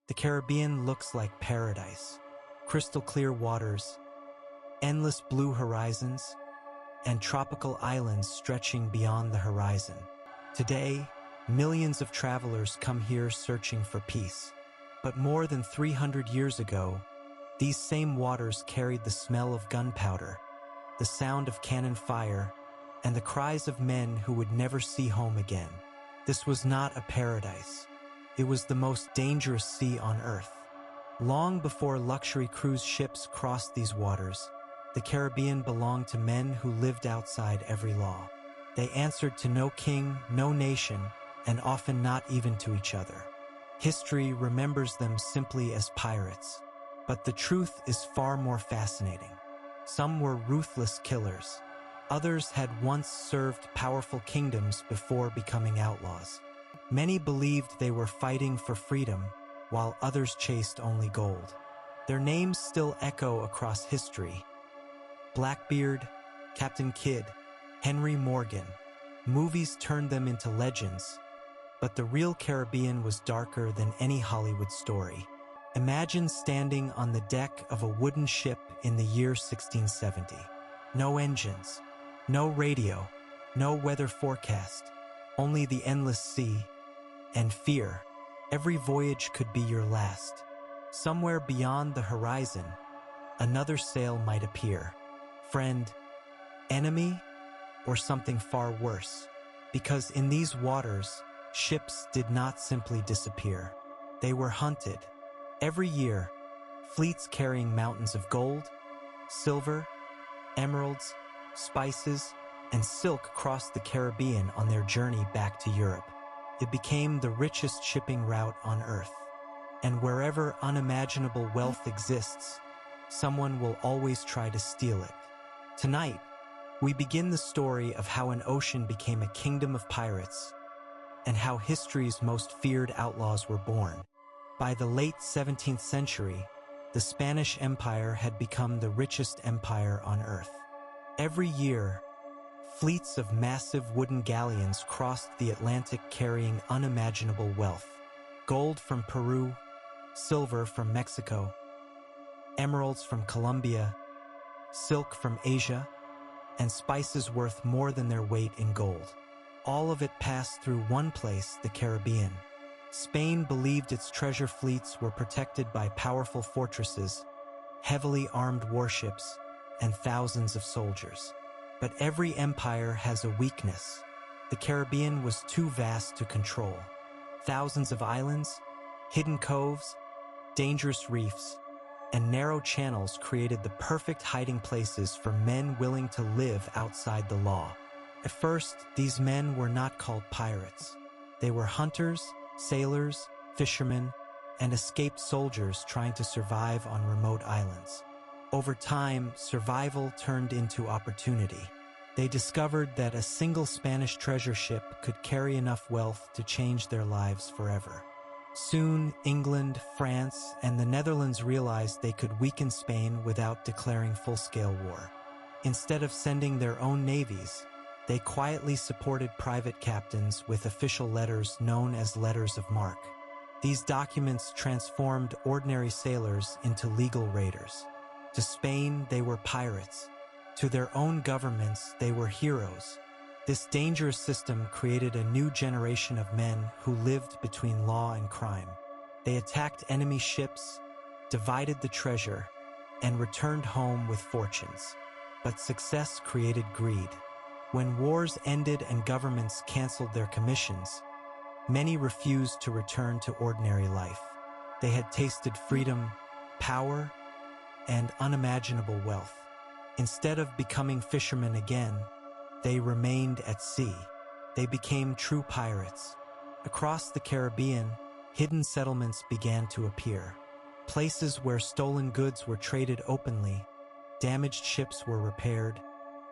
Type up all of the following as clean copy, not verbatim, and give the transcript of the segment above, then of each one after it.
The Caribbean looks like paradise. Crystal clear waters, endless blue horizons, and tropical islands stretching beyond the horizon. Today, millions of travelers come here searching for peace. But more than 300 years ago, these same waters carried the smell of gunpowder, the sound of cannon fire, and the cries of men who would never see home again. This was not a paradise. It was the most dangerous sea on Earth. Long before luxury cruise ships crossed these waters, the Caribbean belonged to men who lived outside every law. They answered to no king, no nation, and often not even to each other. History remembers them simply as pirates. But the truth is far more fascinating. Some were ruthless killers. Others had once served powerful kingdoms before becoming outlaws. Many believed they were fighting for freedom, while others chased only gold. Their names still echo across history. Blackbeard, Captain Kidd, Henry Morgan. Movies turned them into legends, but the real Caribbean was darker than any Hollywood story. Imagine standing on the deck of a wooden ship in the year 1670. No engines, no radio, no weather forecast, only the endless sea and fear. Every voyage could be your last. Somewhere beyond the horizon, another sail might appear. Friend, enemy, or something far worse. Because in these waters, ships did not simply disappear. They were hunted. Every year, fleets carrying mountains of gold, silver, emeralds, spices, and silk crossed the Caribbean on their journey back to Europe. It became the richest shipping route on Earth. And wherever unimaginable wealth exists, someone will always try to steal it. Tonight, we begin the story of how an ocean became a kingdom of pirates and how history's most feared outlaws were born. By the late 17th century, the Spanish Empire had become the richest empire on Earth. Every year, fleets of massive wooden galleons crossed the Atlantic carrying unimaginable wealth. Gold from Peru, silver from Mexico, emeralds from Colombia, silk from Asia, and spices worth more than their weight in gold. All of it passed through one place, the Caribbean. Spain believed its treasure fleets were protected by powerful fortresses, heavily armed warships, and thousands of soldiers. But every empire has a weakness. The Caribbean was too vast to control. Thousands of islands, hidden coves, dangerous reefs, and narrow channels created the perfect hiding places for men willing to live outside the law. At first, these men were not called pirates. They were hunters, sailors, fishermen, and escaped soldiers trying to survive on remote islands. Over time, survival turned into opportunity. They discovered that a single Spanish treasure ship could carry enough wealth to change their lives forever. Soon, England, France, and the Netherlands realized they could weaken Spain without declaring full-scale war. Instead of sending their own navies, they quietly supported private captains with official letters known as letters of marque. These documents transformed ordinary sailors into legal raiders. To Spain, they were pirates. To their own governments, they were heroes. This dangerous system created a new generation of men who lived between law and crime. They attacked enemy ships, divided the treasure, and returned home with fortunes. But success created greed. When wars ended and governments canceled their commissions, many refused to return to ordinary life. They had tasted freedom, power, and unimaginable wealth. Instead of becoming fishermen again, they remained at sea. They became true pirates. Across the Caribbean, hidden settlements began to appear. Places where stolen goods were traded openly, damaged ships were repaired,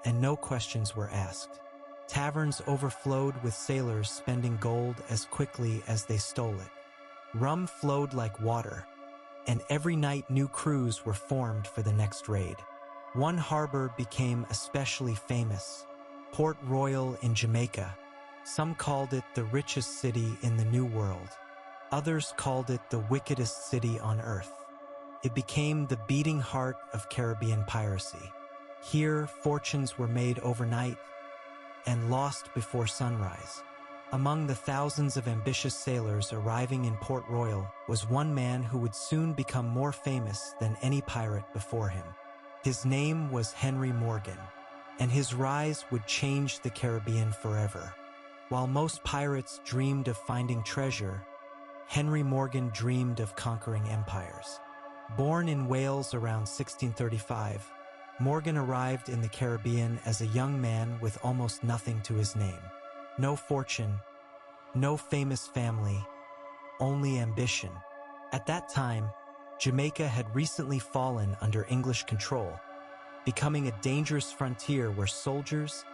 and no questions were asked. Taverns overflowed with sailors spending gold as quickly as they stole it. Rum flowed like water, and every night new crews were formed for the next raid. One harbor became especially famous, Port Royal in Jamaica. Some called it the richest city in the New World. Others called it the wickedest city on earth. It became the beating heart of Caribbean piracy. Here, fortunes were made overnight and lost before sunrise. Among the thousands of ambitious sailors arriving in Port Royal was one man who would soon become more famous than any pirate before him. His name was Henry Morgan, and his rise would change the Caribbean forever. While most pirates dreamed of finding treasure, Henry Morgan dreamed of conquering empires. Born in Wales around 1635, Morgan arrived in the Caribbean as a young man with almost nothing to his name. No fortune, no famous family, only ambition. At that time, Jamaica had recently fallen under English control, becoming a dangerous frontier where soldiers,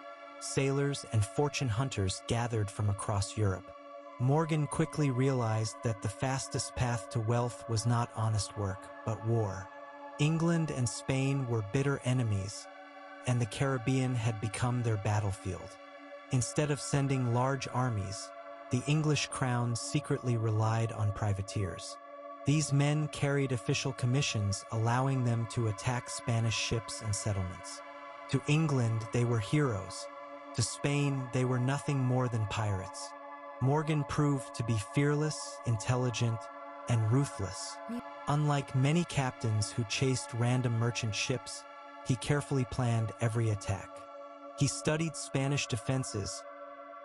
sailors, and fortune hunters gathered from across Europe. Morgan quickly realized that the fastest path to wealth was not honest work, but war. England and Spain were bitter enemies, and the Caribbean had become their battlefield. Instead of sending large armies, the English crown secretly relied on privateers. These men carried official commissions, allowing them to attack Spanish ships and settlements. To England, they were heroes. To Spain, they were nothing more than pirates. Morgan proved to be fearless, intelligent, and ruthless. Unlike many captains who chased random merchant ships, he carefully planned every attack. He studied Spanish defenses,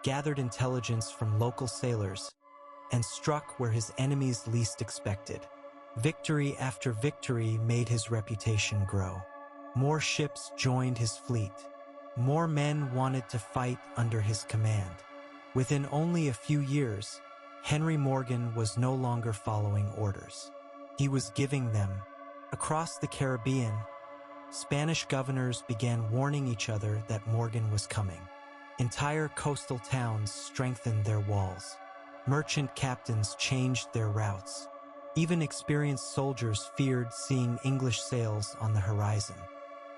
gathered intelligence from local sailors, and struck where his enemies least expected. Victory after victory made his reputation grow. More ships joined his fleet. More men wanted to fight under his command. Within only a few years, Henry Morgan was no longer following orders. He was giving them. Across the Caribbean, Spanish governors began warning each other that Morgan was coming. Entire coastal towns strengthened their walls. Merchant captains changed their routes. Even experienced soldiers feared seeing English sails on the horizon.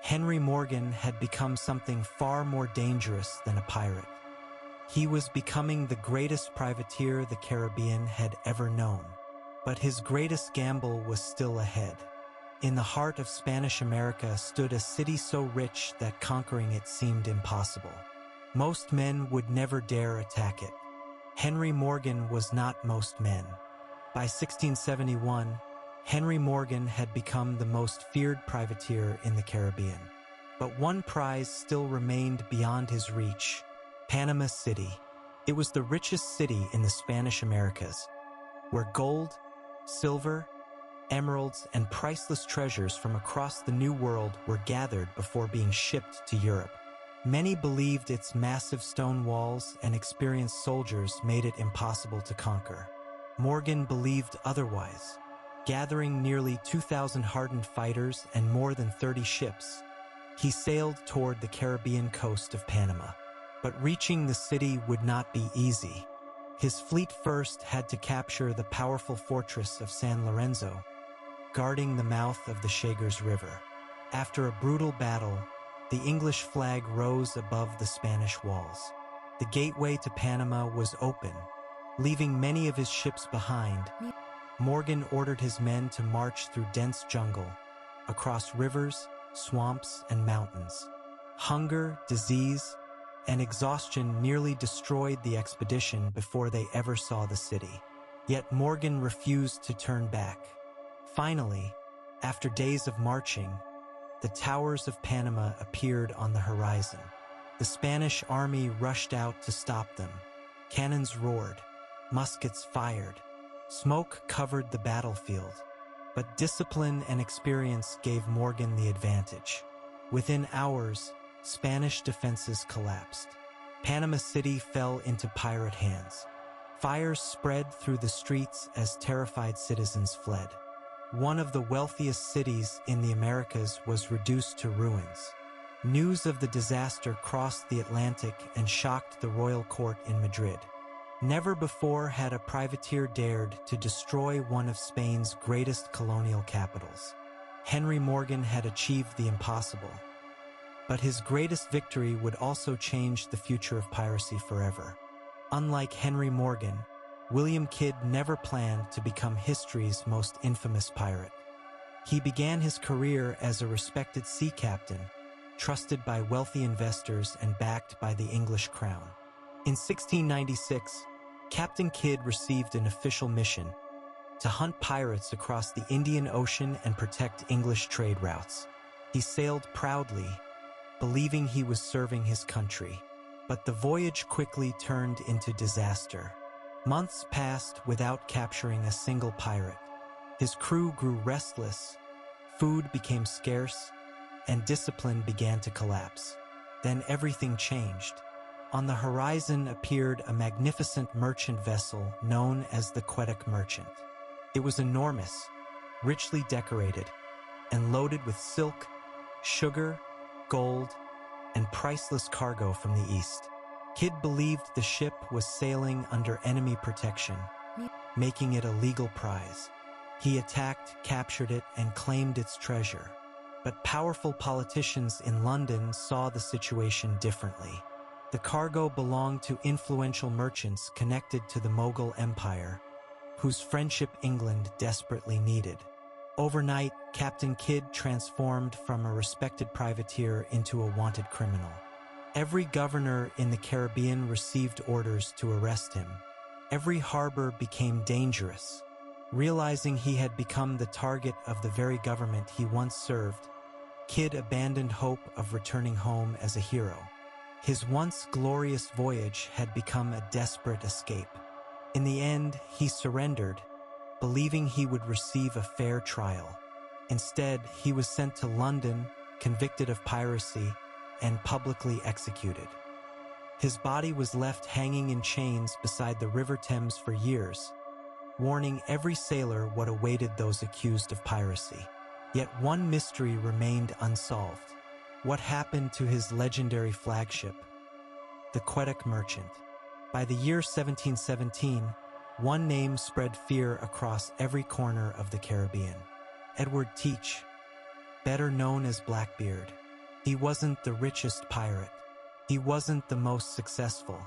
Henry Morgan had become something far more dangerous than a pirate. He was becoming the greatest privateer the Caribbean had ever known. But his greatest gamble was still ahead. In the heart of Spanish America stood a city so rich that conquering it seemed impossible. Most men would never dare attack it. Henry Morgan was not most men. By 1671, Henry Morgan had become the most feared privateer in the Caribbean. But one prize still remained beyond his reach: Panama City. It was the richest city in the Spanish Americas, where gold, silver, emeralds, and priceless treasures from across the New World were gathered before being shipped to Europe. Many believed its massive stone walls and experienced soldiers made it impossible to conquer. Morgan believed otherwise. Gathering nearly 2,000 hardened fighters and more than 30 ships, he sailed toward the Caribbean coast of Panama. But reaching the city would not be easy. His fleet first had to capture the powerful fortress of San Lorenzo, guarding the mouth of the Chagres River. After a brutal battle, the English flag rose above the Spanish walls. The gateway to Panama was open, leaving many of his ships behind. Morgan ordered his men to march through dense jungle, across rivers, swamps, and mountains. Hunger, disease, and exhaustion nearly destroyed the expedition before they ever saw the city. Yet Morgan refused to turn back. Finally, after days of marching, the towers of Panama appeared on the horizon. The Spanish army rushed out to stop them. Cannons roared, muskets fired. Smoke covered the battlefield, but discipline and experience gave Morgan the advantage. Within hours, Spanish defenses collapsed. Panama City fell into pirate hands. Fires spread through the streets as terrified citizens fled. One of the wealthiest cities in the Americas was reduced to ruins. News of the disaster crossed the Atlantic and shocked the royal court in Madrid. Never before had a privateer dared to destroy one of Spain's greatest colonial capitals. Henry Morgan had achieved the impossible. But his greatest victory would also change the future of piracy forever. Unlike Henry Morgan, William Kidd never planned to become history's most infamous pirate. He began his career as a respected sea captain, trusted by wealthy investors and backed by the English crown. In 1696, Captain Kidd received an official mission to hunt pirates across the Indian Ocean and protect English trade routes. He sailed proudly, believing he was serving his country. But the voyage quickly turned into disaster. Months passed without capturing a single pirate. His crew grew restless, food became scarce, and discipline began to collapse. Then everything changed. On the horizon appeared a magnificent merchant vessel known as the Quebec Merchant. It was enormous, richly decorated, and loaded with silk, sugar, gold, and priceless cargo from the east. Kidd believed the ship was sailing under enemy protection, making it a legal prize. He attacked, captured it, and claimed its treasure. But powerful politicians in London saw the situation differently. The cargo belonged to influential merchants connected to the Mughal Empire, whose friendship England desperately needed. Overnight, Captain Kidd transformed from a respected privateer into a wanted criminal. Every governor in the Caribbean received orders to arrest him. Every harbor became dangerous. Realizing he had become the target of the very government he once served, Kidd abandoned hope of returning home as a hero. His once glorious voyage had become a desperate escape. In the end, he surrendered, believing he would receive a fair trial. Instead, he was sent to London, convicted of piracy, and publicly executed. His body was left hanging in chains beside the River Thames for years, warning every sailor what awaited those accused of piracy. Yet one mystery remained unsolved. What happened to his legendary flagship, the Quebec Merchant? By the year 1717, one name spread fear across every corner of the Caribbean. Edward Teach, better known as Blackbeard. He wasn't the richest pirate. He wasn't the most successful.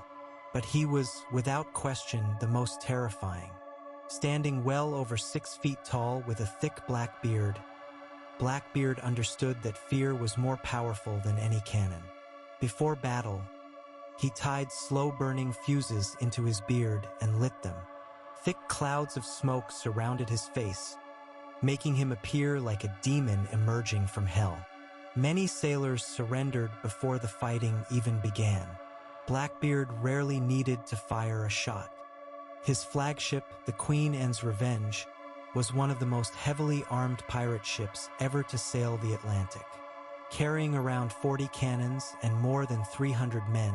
But he was, without question, the most terrifying. Standing well over 6 feet tall with a thick black beard, Blackbeard understood that fear was more powerful than any cannon. Before battle, he tied slow-burning fuses into his beard and lit them. Thick clouds of smoke surrounded his face, making him appear like a demon emerging from hell. Many sailors surrendered before the fighting even began. Blackbeard rarely needed to fire a shot. His flagship, the Queen Anne's Revenge, was one of the most heavily armed pirate ships ever to sail the Atlantic. Carrying around 40 cannons and more than 300 men,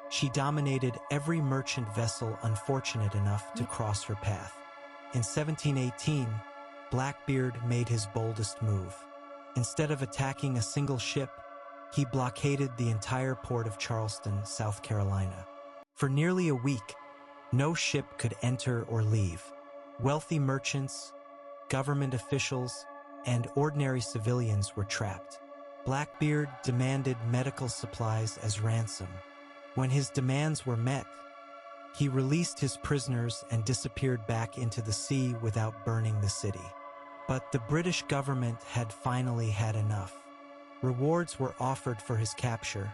she dominated every merchant vessel unfortunate enough to cross her path. In 1718, Blackbeard made his boldest move. Instead of attacking a single ship, he blockaded the entire port of Charleston, South Carolina. For nearly a week, no ship could enter or leave. Wealthy merchants, government officials, and ordinary civilians were trapped. Blackbeard demanded medical supplies as ransom. When his demands were met, he released his prisoners and disappeared back into the sea without burning the city. But the British government had finally had enough. Rewards were offered for his capture,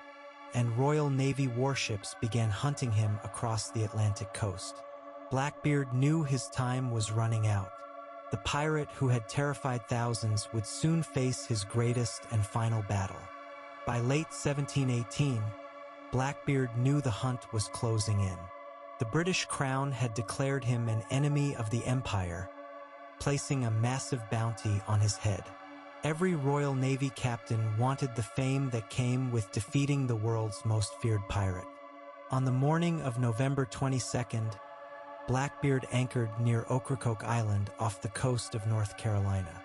and Royal Navy warships began hunting him across the Atlantic coast. Blackbeard knew his time was running out. The pirate who had terrified thousands would soon face his greatest and final battle. By late 1718, Blackbeard knew the hunt was closing in. The British Crown had declared him an enemy of the Empire, placing a massive bounty on his head. Every Royal Navy captain wanted the fame that came with defeating the world's most feared pirate. On the morning of November 22nd, Blackbeard anchored near Ocracoke Island off the coast of North Carolina.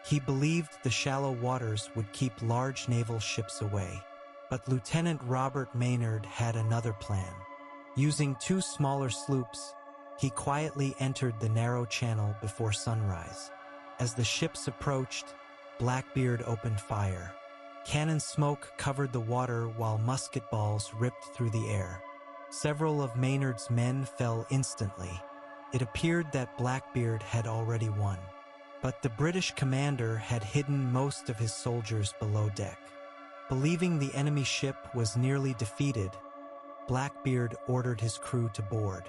He believed the shallow waters would keep large naval ships away. But Lieutenant Robert Maynard had another plan. Using 2 smaller sloops, he quietly entered the narrow channel before sunrise. As the ships approached, Blackbeard opened fire. Cannon smoke covered the water while musket balls ripped through the air. Several of Maynard's men fell instantly, It appeared that Blackbeard had already won, but the British commander had hidden most of his soldiers below deck. Believing the enemy ship was nearly defeated, Blackbeard ordered his crew to board.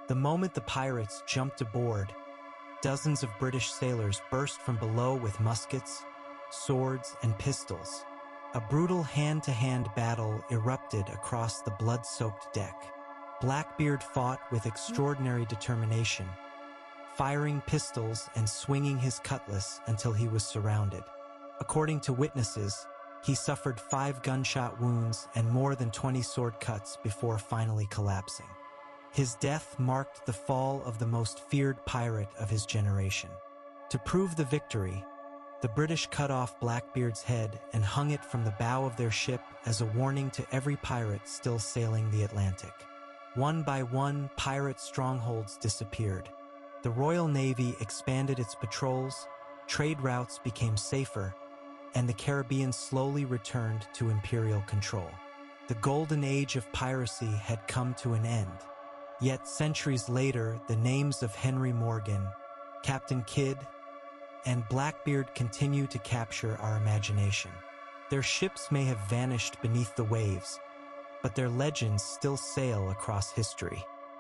The moment the pirates jumped aboard, dozens of British sailors burst from below with muskets, swords, and pistols. A brutal hand-to-hand battle erupted across the blood-soaked deck. Blackbeard fought with extraordinary determination, firing pistols and swinging his cutlass until he was surrounded. According to witnesses, he suffered 5 gunshot wounds and more than 20 sword cuts before finally collapsing. His death marked the fall of the most feared pirate of his generation. To prove the victory, the British cut off Blackbeard's head and hung it from the bow of their ship as a warning to every pirate still sailing the Atlantic. One by one, pirate strongholds disappeared. The Royal Navy expanded its patrols, trade routes became safer, and the Caribbean slowly returned to imperial control. The Golden Age of Piracy had come to an end. Yet centuries later, the names of Henry Morgan, Captain Kidd, and Blackbeard continue to capture our imagination. Their ships may have vanished beneath the waves, but their legends still sail across history.